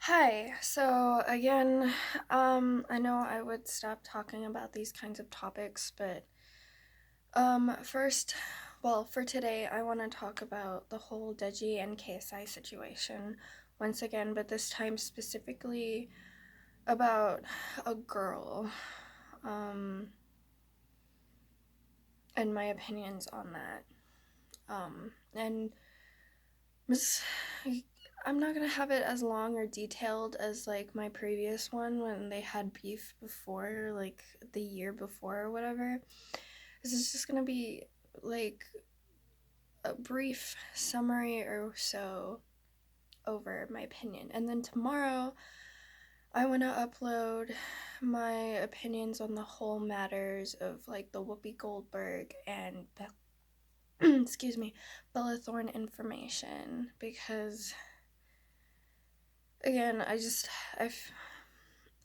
Hi. So again, I know I would stop talking about these kinds of topics, but first, well, for today, I want to talk about the whole Deji and KSI situation once again, but this time specifically about a girl, um, and my opinions on that. And Miss, I'm not gonna have it as long or detailed as like my previous one when they had beef before, like the year before or whatever. This is just gonna be like a brief summary or so over my opinion. And then tomorrow, I want to upload my opinions on the whole matters of like the Whoopi Goldberg and excuse me, Bella Thorne information because again, I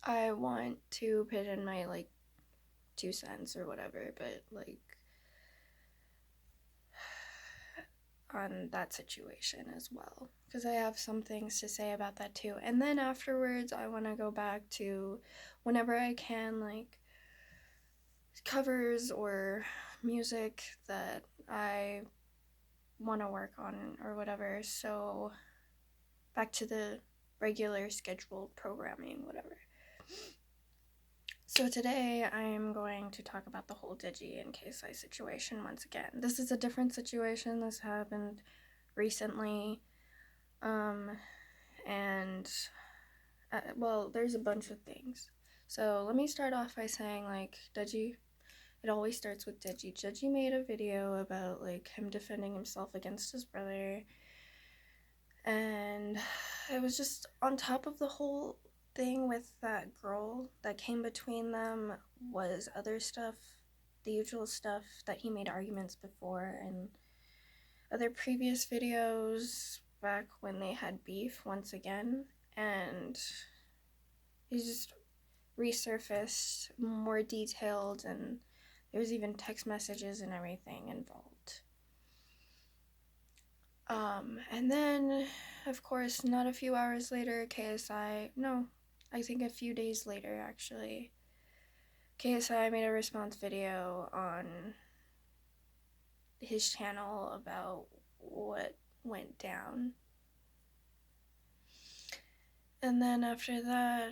I want to put in my like 2 cents or whatever, but like on that situation as well because I have some things to say about that too. And then afterwards, I want to go back to whenever I can, like covers or music that I want to work on or whatever. So back to the regular scheduled programming, whatever. So today I am going to talk about the whole Deji and KSI situation once again. This is a different situation. This happened recently. And well, there's a bunch of things. So let me start off by saying like Deji. It always starts with Deji. Deji made a video about like him defending himself against his brother, and it was just on top of the whole thing with that girl that came between them was other stuff, the usual stuff that he made arguments before and other previous videos back when they had beef once again, and he just resurfaced more detailed, and there's even text messages and everything involved. And then, of course, not a few hours later, KSI, no, I think a few days later actually, KSI made a response video on his channel about what went down. And then after that,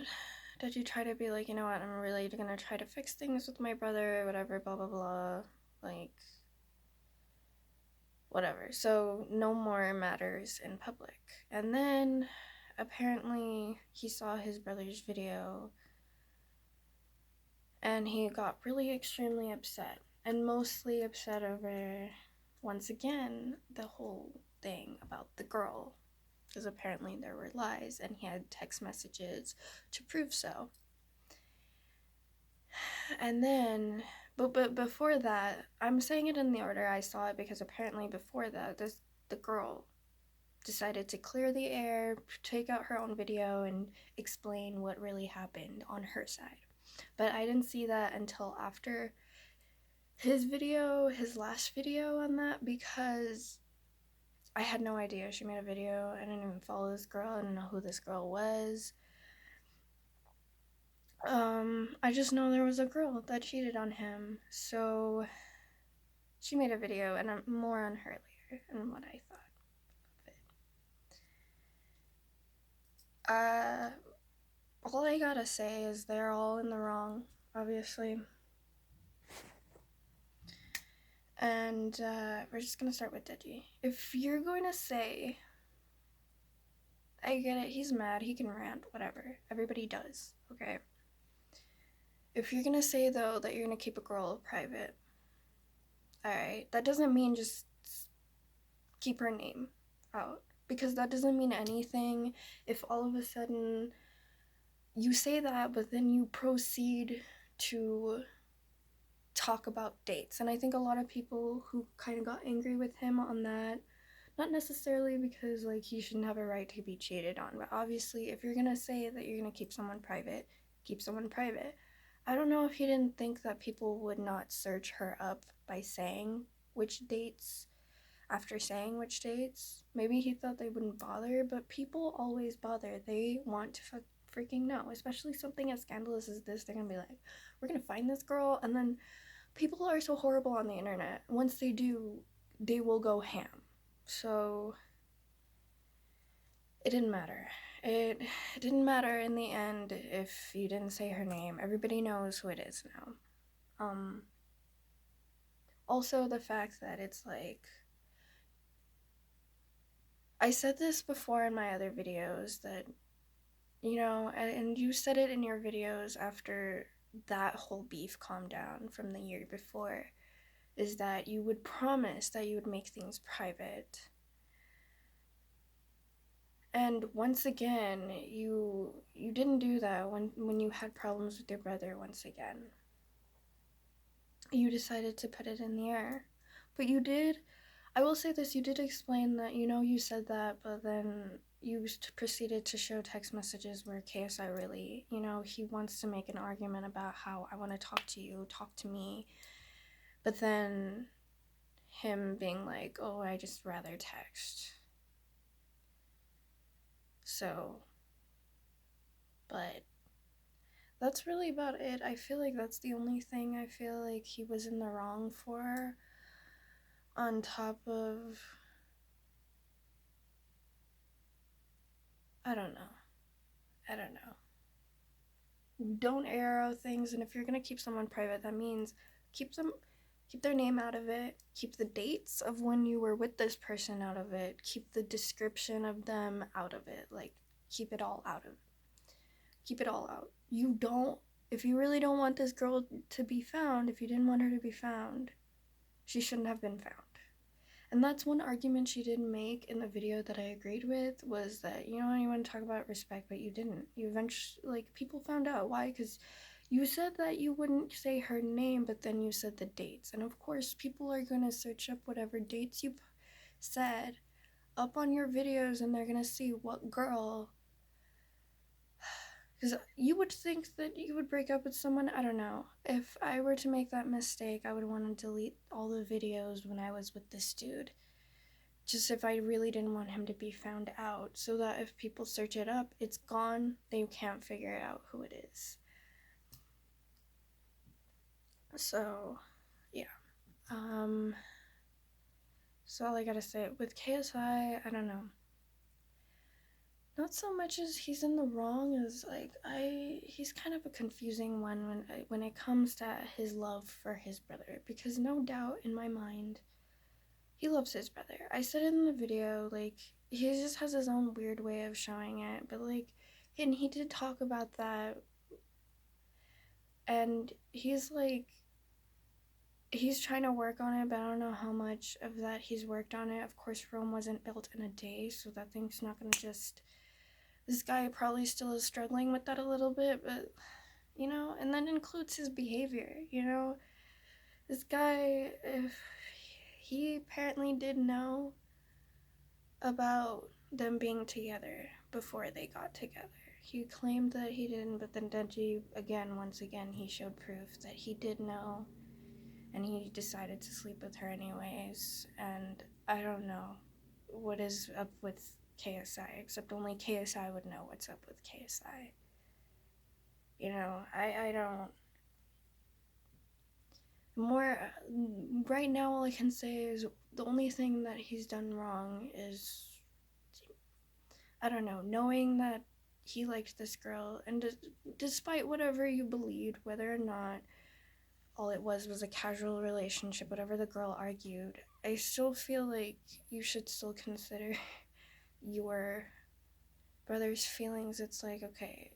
did you try to be like, you know what, I'm really gonna try to fix things with my brother, whatever, blah, blah, blah, like, whatever. So no more matters in public. And then apparently he saw his brother's video and he got really extremely upset, and mostly upset over, once again, the whole thing about the girl, because apparently there were lies and he had text messages to prove so. And then but before that, I'm saying it in the order I saw it because apparently before that, the girl decided to clear the air, take out her own video, and explain what really happened on her side. But I didn't see that until after his video, his last video on that, because I had no idea she made a video. I didn't even follow this girl. I didn't know who this girl was. I just know there was a girl that cheated on him, so she made a video, and I'm more on her later and what I thought of it. All I gotta say is they're all in the wrong, obviously. And we're just gonna start with Deji. If you're going to say, I get it, he's mad, he can rant, whatever. Everybody does, okay? If you're gonna say, though, that you're gonna keep a girl private, alright, that doesn't mean just keep her name out. Because that doesn't mean anything if all of a sudden you say that, but then you proceed to talk about dates. And I think a lot of people who kind of got angry with him on that, not necessarily because like he shouldn't have a right to be cheated on, but obviously if you're gonna say that you're gonna keep someone private, keep someone private. I don't know if he didn't think that people would not search her up by saying which dates. after saying which dates. Maybe he thought they wouldn't bother, but people always bother. They want to freaking know, especially something as scandalous as this. They're gonna be like, we're gonna find this girl, and then people are so horrible on the internet. Once they do, they will go ham. So it didn't matter. It didn't matter in the end if you didn't say her name. Everybody knows who it is now. Also the fact that it's like, I said this before in my other videos that, you know, and you said it in your videos after that whole beef calmed down from the year before, is that you would promise that you would make things private. And once again, you didn't do that when you had problems with your brother once again. You decided to put it in the air. But you did, I will say this, you did explain that, you know, you said that, but then you proceeded to show text messages where KSI really, you know, he wants to make an argument about how I want to talk to you, talk to me. But then him being like, oh, I just rather text. So, but that's really about it. I feel like that's the only thing I feel like he was in the wrong for, on top of, I don't know. Don't air out things, and if you're gonna keep someone private, that means keep their name out of it, keep the dates of when you were with this person out of it, keep the description of them out of it, like keep it all out. You don't, if you really don't want this girl to be found, if you didn't want her to be found, she shouldn't have been found. And that's one argument she didn't make in the video that I agreed with, was that, you know, you want to talk about respect, but you didn't. You eventually, like, people found out. Why? Because you said that you wouldn't say her name, but then you said the dates. And of course, people are going to search up whatever dates you said up on your videos, and they're going to see what girl. Because you would think that you would break up with someone, I don't know. If I were to make that mistake, I would want to delete all the videos when I was with this dude. Just if I really didn't want him to be found out, so that if people search it up, it's gone, they can't figure out who it is. So, yeah. So all I gotta say, with KSI, I don't know. Not so much as he's in the wrong as, like, he's kind of a confusing one when it comes to his love for his brother, because no doubt in my mind, he loves his brother. I said it in the video, like, he just has his own weird way of showing it, but, like, and he did talk about that, and he's, like, he's trying to work on it, but I don't know how much of that he's worked on it. Of course, Rome wasn't built in a day, so that thing's not gonna just, this guy probably still is struggling with that a little bit, but, you know, and that includes his behavior, you know. This guy, if he apparently did know about them being together before they got together. He claimed that he didn't, but then Deji, once again, he showed proof that he did know, and he decided to sleep with her anyways. And I don't know what is up with KSI, except only KSI would know what's up with KSI. You know, I don't. Right now, all I can say is the only thing that he's done wrong is, I don't know, knowing that he liked this girl, and despite whatever you believed, whether or not all it was a casual relationship, whatever the girl argued, I still feel like you should still consider your brother's feelings. It's like, okay,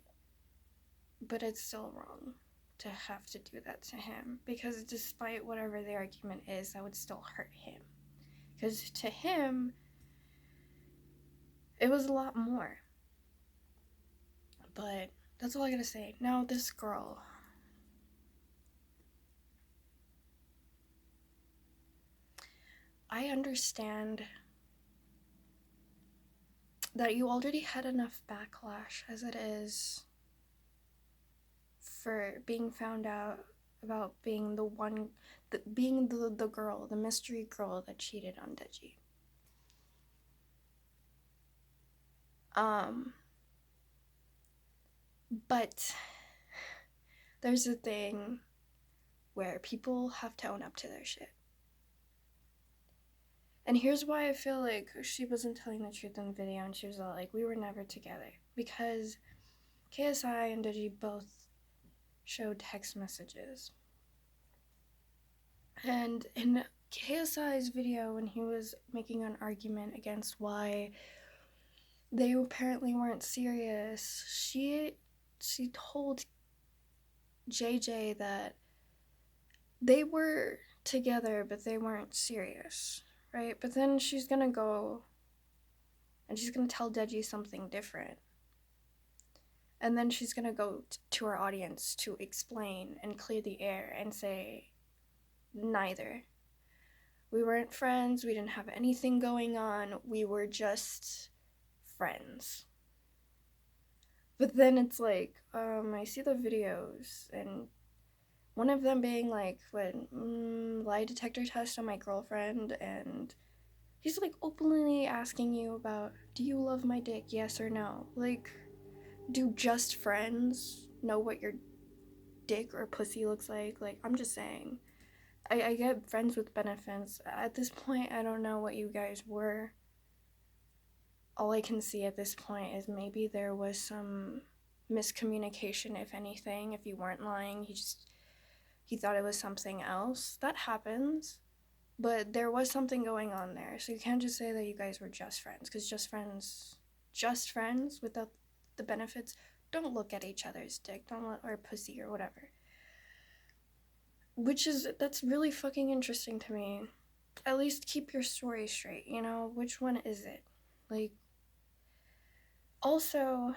but it's still wrong to have to do that to him, because despite whatever the argument is, that would still hurt him, because to him it was a lot more. But that's all I gotta say. Now, this girl, I understand that you already had enough backlash as it is for being found out about being the girl, the mystery girl that cheated on Deji. But there's a thing where people have to own up to their shit. And here's why I feel like she wasn't telling the truth in the video and she was all like, we were never together. Because KSI and Deji both showed text messages. And in KSI's video, when he was making an argument against why they apparently weren't serious, she told JJ that they were together, but they weren't serious, right? But then she's gonna go and she's gonna tell Deji something different. And then she's gonna go to her audience to explain and clear the air and say, neither. We weren't friends, we didn't have anything going on, we were just friends. But then it's like, I see the videos, and one of them being like, lie detector test on my girlfriend, and he's like openly asking you about, do you love my dick, yes or no? Like, do just friends know what your dick or pussy looks like? Like, I'm just saying. I get friends with benefits. At this point, I don't know what you guys were. All I can see at this point is maybe there was some miscommunication, if anything. If you weren't lying, he thought it was something else. That happens. But there was something going on there. So you can't just say that you guys were just friends, because just friends without the benefits, don't look at each other's dick, or pussy or whatever. That's really fucking interesting to me. At least keep your story straight, you know? Which one is it? Like, also,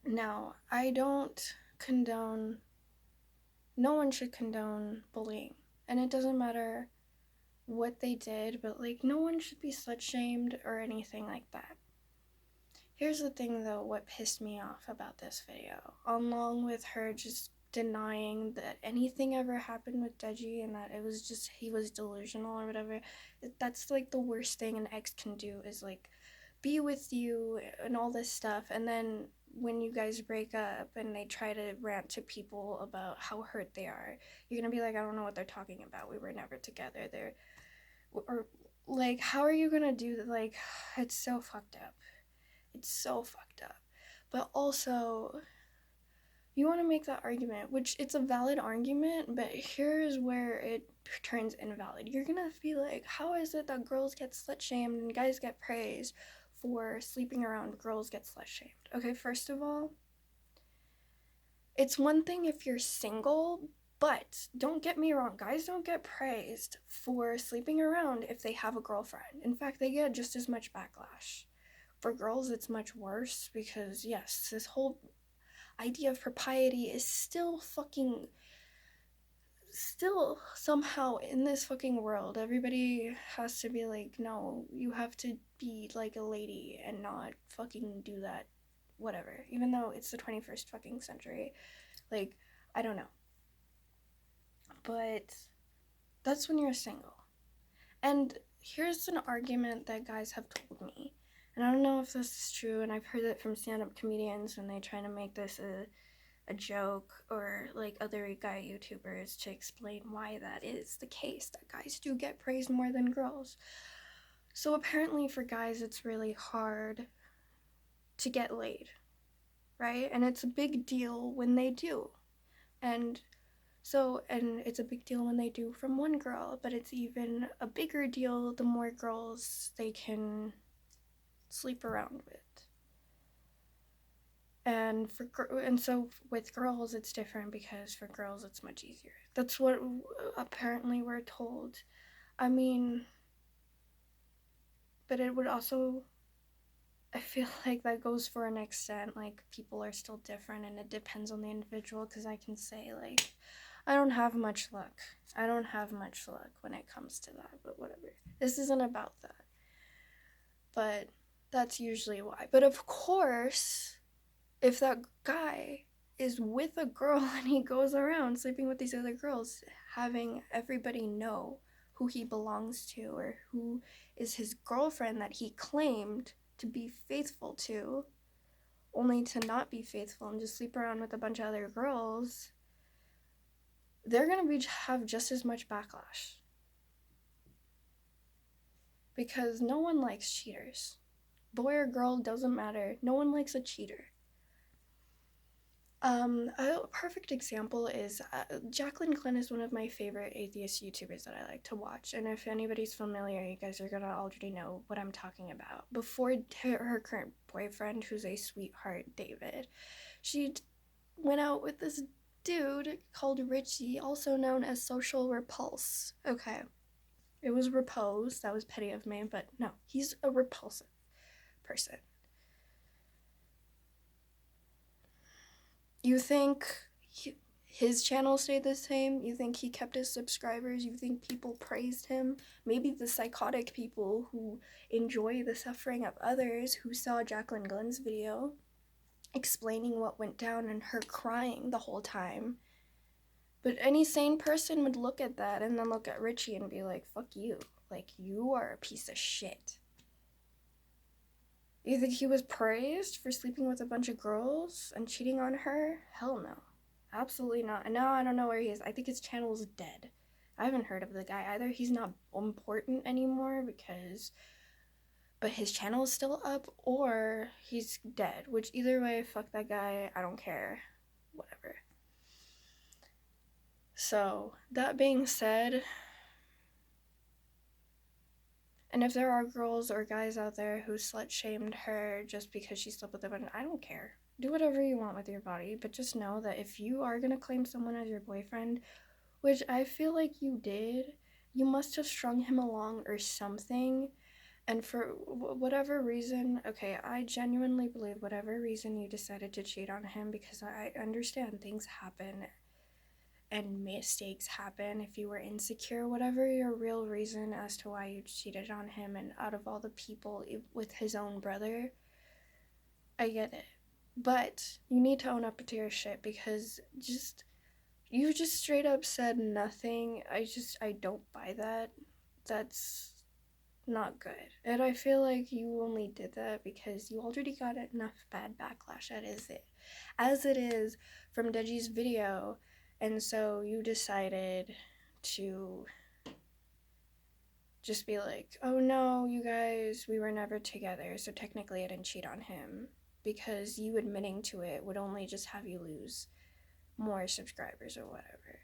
now, I don't condone, no one should condone bullying. And it doesn't matter what they did, but like, no one should be slut-shamed or anything like that. Here's the thing though, what pissed me off about this video, along with her just denying that anything ever happened with Deji and that it was just, he was delusional or whatever. That's like the worst thing an ex can do, is like be with you and all this stuff, and then when you guys break up and they try to rant to people about how hurt they are, you're gonna be like, I don't know what they're talking about, we were never together. Or like, how are you gonna do that? Like, it's so fucked up. It's so fucked up. But also, you want to make that argument, which it's a valid argument, but here's where it turns invalid. You're gonna be like, how is it that girls get slut shamed and guys get praised for sleeping around? Girls get slut shamed. Okay, first of all, it's one thing if you're single, but don't get me wrong, guys don't get praised for sleeping around if they have a girlfriend. In fact, they get just as much backlash. For girls, it's much worse because, yes, this whole idea of propriety is still somehow in this fucking world. Everybody has to be like, no, you have to be like a lady and not fucking do that, whatever. Even though it's the 21st fucking century. Like, I don't know. But that's when you're single. And here's an argument that guys have told me. And I don't know if this is true, and I've heard it from stand-up comedians when they try to make this a joke, or like other guy YouTubers to explain why that is the case, that guys do get praised more than girls. So apparently for guys it's really hard to get laid, right? And it's a big deal when they do. And it's a big deal when they do from one girl, but it's even a bigger deal the more girls they can sleep around with. And so with girls it's different, because for girls it's much easier. That's what apparently we're told. I mean, but it would also, I feel like that goes for an extent. Like, people are still different and it depends on the individual, because I can say like, I don't have much luck when it comes to that, but whatever. This isn't about that. But that's usually why. But of course, if that guy is with a girl and he goes around sleeping with these other girls, having everybody know who he belongs to or who is his girlfriend that he claimed, to be faithful to, only to not be faithful and just sleep around with a bunch of other girls, they're gonna have just as much backlash. Because no one likes cheaters. Boy or girl, doesn't matter. No one likes a cheater. A perfect example is Jacqueline Glenn is one of my favorite atheist YouTubers that I like to watch. And if anybody's familiar, you guys are gonna already know what I'm talking about. Before her current boyfriend, who's a sweetheart, David, she went out with this dude called Richie, also known as Social Repulse. Okay. It was repose. That was petty of me, but no, he's a repulsive person. You think his channel stayed the same? You think he kept his subscribers? You think people praised him? Maybe the psychotic people who enjoy the suffering of others, who saw Jacqueline Glenn's video explaining what went down and her crying the whole time. But any sane person would look at that and then look at Richie and be like, fuck you. Like, you are a piece of shit. You think he was praised for sleeping with a bunch of girls and cheating on her? Hell no. Absolutely not. And now I don't know where he is. I think his channel is dead. I haven't heard of the guy either. He's not important anymore but his channel is still up, or he's dead. Which either way, fuck that guy. I don't care. Whatever. So, that being said, and if there are girls or guys out there who slut-shamed her just because she slept with a bunch, I don't care. Do whatever you want with your body, but just know that if you are gonna claim someone as your boyfriend, which I feel like you did, you must have strung him along or something. And for whatever reason, okay, I genuinely believe whatever reason you decided to cheat on him, because I understand things happen and mistakes happen. If you were insecure, whatever your real reason as to why you cheated on him, and out of all the people with his own brother, I get it. But you need to own up to your shit, because you just straight up said nothing. I don't buy that. That's not good. And I feel like you only did that because you already got enough bad backlash as it is from Deji's video. And so you decided to just be like, oh no, you guys, we were never together, so technically I didn't cheat on him. Because you admitting to it would only just have you lose more subscribers or whatever.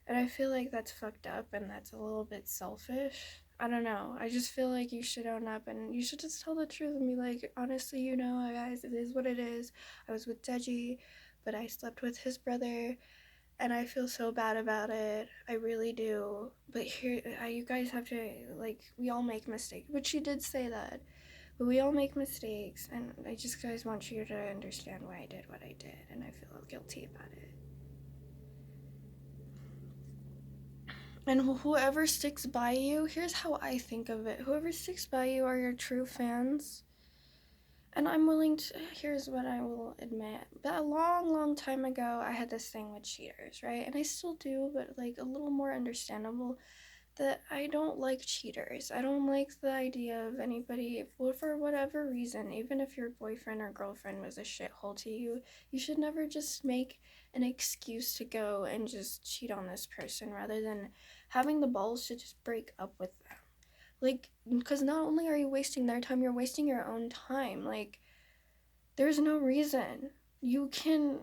And I feel like that's fucked up and that's a little bit selfish. I don't know. I just feel like you should own up and you should just tell the truth and be like, honestly, you know, guys, it is what it is. I was with Deji, but I slept with his brother. And I feel so bad about it. I really do. But here, you guys have to, like, we all make mistakes. But she did say that. But we all make mistakes. And I just, guys, want you to understand why I did what I did. And I feel guilty about it. And whoever sticks by you, here's how I think of it. Whoever sticks by you are your true fans. And I'm willing to, here's what I will admit. But a long, long time ago, I had this thing with cheaters, right? And I still do, but like a little more understandable, that I don't like cheaters. I don't like the idea of anybody, for whatever reason, even if your boyfriend or girlfriend was a shithole to you, you should never just make an excuse to go and just cheat on this person rather than having the balls to just break up with them. Like, because not only are you wasting their time, you're wasting your own time. Like, there's no reason. You can,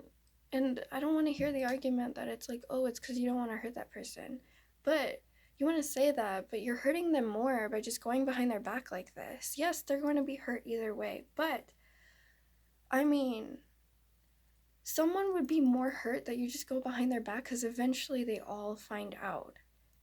and I don't want to hear the argument that it's like, oh, it's because you don't want to hurt that person. But you want to say that, but you're hurting them more by just going behind their back like this. Yes, they're going to be hurt either way, but, I mean, someone would be more hurt that you just go behind their back because eventually they all find out.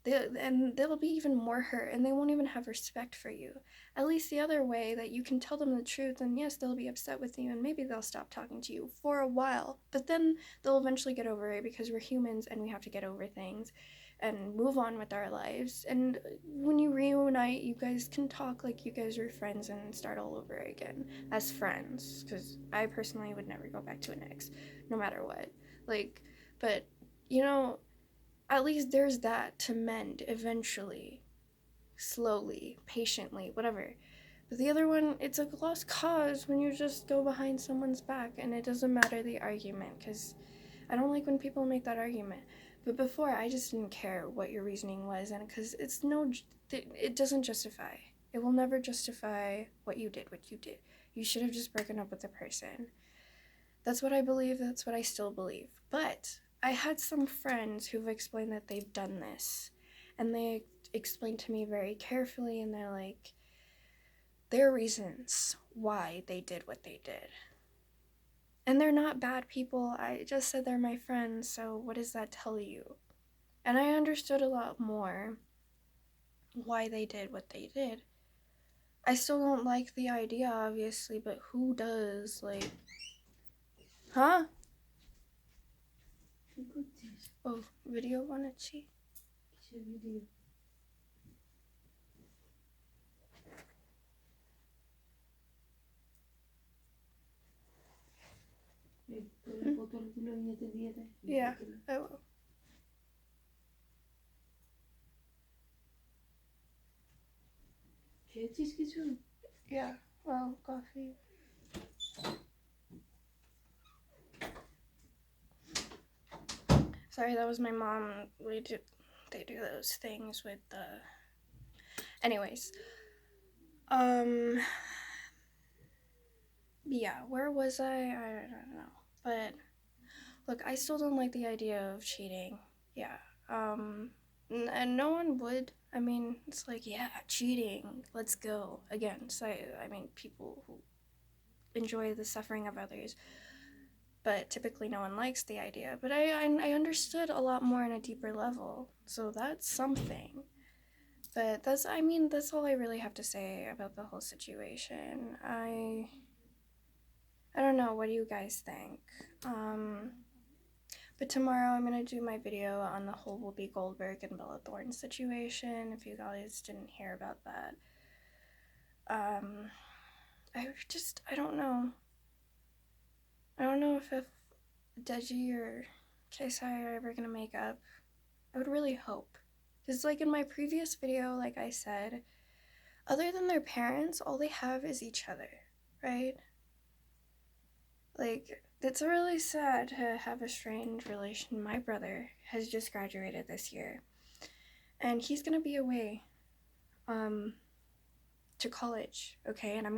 And they'll be even more hurt and they won't even have respect for you. At least the other way, that you can tell them the truth, and yes, they'll be upset with you and maybe they'll stop talking to you for a while, but then they'll eventually get over it because we're humans and we have to get over things and move on with our lives. And when you reunite, you guys can talk like you guys are friends and start all over again as friends, because I personally would never go back to an ex no matter what. Like, but you know, at least there's that to mend eventually, slowly, patiently, whatever. But the other one, it's a lost cause when you just go behind someone's back and it doesn't matter the argument, because I don't like when people make that argument. But before, I just didn't care what your reasoning was, and because it doesn't justify. It will never justify what you did. You should have just broken up with the person. That's what I believe. That's what I still believe. But I had some friends who've explained that they've done this, and they explained to me very carefully, and they're like, their reasons why they did what they did. And they're not bad people. I just said they're my friends, so what does that tell you? And I understood a lot more why they did what they did. I still don't like the idea, obviously, but who does? Like, huh? Oh, video wannachi? Video. Yeah, I will. Yeah, well, coffee. Sorry, that was my mom. They do those things with the... Anyways. Yeah, where was I? I don't know. But, look, I still don't like the idea of cheating. Yeah. And no one would. I mean, it's like, yeah, cheating. Let's go. Again, so I mean, people who enjoy the suffering of others. But typically no one likes the idea. But I understood a lot more on a deeper level. So that's something. But that's all I really have to say about the whole situation. I don't know, what do you guys think? But tomorrow I'm gonna do my video on the whole Whoopi Goldberg and Bella Thorne situation, if you guys didn't hear about that. I don't know. I don't know if Deji or KSI are ever gonna make up. I would really hope. Because, like, in my previous video, like I said, other than their parents, all they have is each other, right? Like, it's really sad to have a strained relation. My brother has just graduated this year, and he's gonna be away, to college, okay? And I'm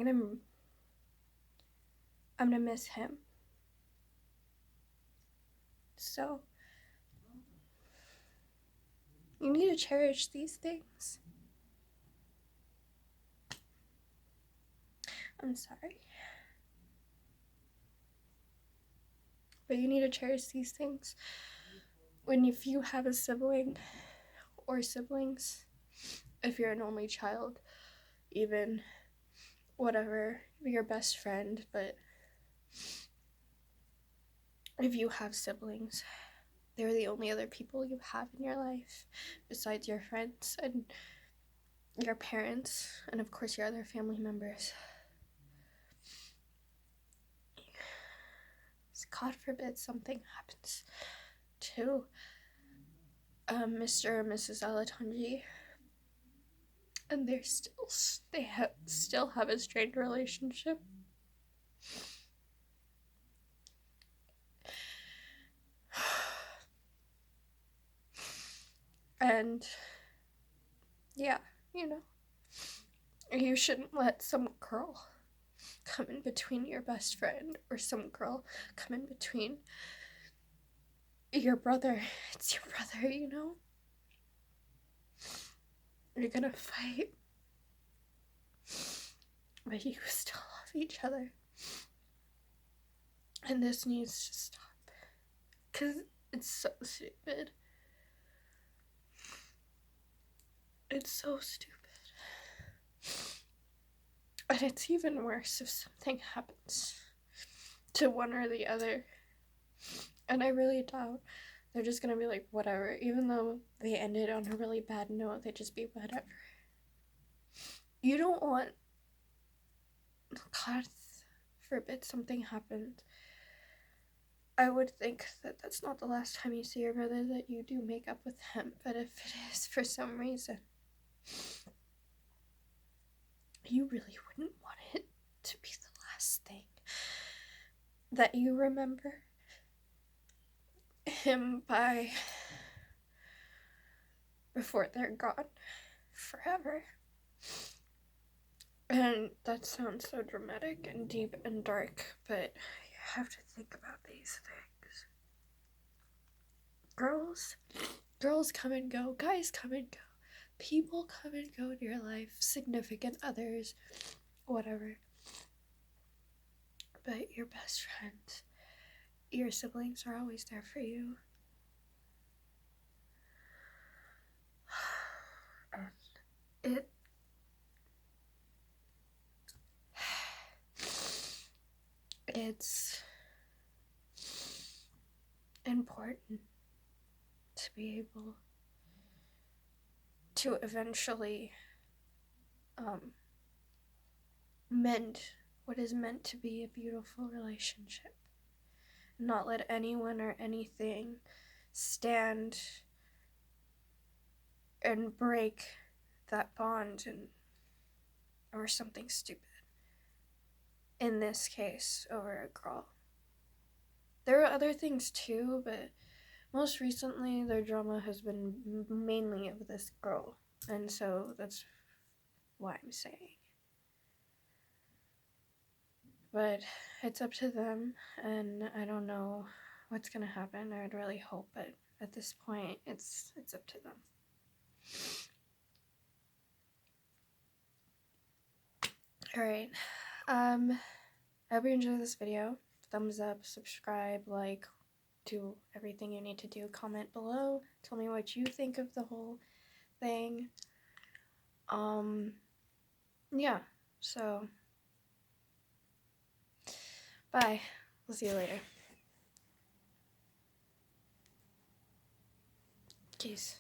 gonna miss him. So, you need to cherish these things. I'm sorry. But you need to cherish these things. If you have a sibling or siblings, if you're an only child, even whatever, your best friend, but if you have siblings, they're the only other people you have in your life besides your friends and your parents, and of course your other family members. God forbid something happens to Mr. or Mrs. Alatunji, and they still have a strained relationship. And yeah, you shouldn't let some girl come in between your best friend, or some girl come in between your brother. It's your brother, You're gonna fight, but you still love each other. And this needs to stop, because it's so stupid. It's so stupid. And it's even worse if something happens to one or the other. And I really doubt they're just gonna be like, whatever. Even though they ended on a really bad note, they'd just be whatever. You don't want, God forbid something happened. I would think that that's not the last time you see your brother, that you do make up with him. But if it is for some reason, you really wouldn't want it to be the last thing that you remember him by before they're gone forever. And that sounds so dramatic and deep and dark, but you have to think about these things. Girls come and go, guys come and go, people come and go in your life, significant others, whatever. But your best friends, your siblings are always there for you. And it's important to be able to eventually mend what is meant to be a beautiful relationship. Not let anyone or anything stand and break that bond or something stupid. In this case, over a girl. There are other things too, but most recently their drama has been mainly of this girl, and so that's why I'm saying. But it's up to them, and I don't know what's gonna happen. I would really hope, but at this point, it's up to them. Alright, I hope you enjoyed this video. Thumbs up, subscribe, like, do everything you need to do. Comment below. Tell me what you think of the whole thing. Yeah, so bye. We'll see you later. Peace.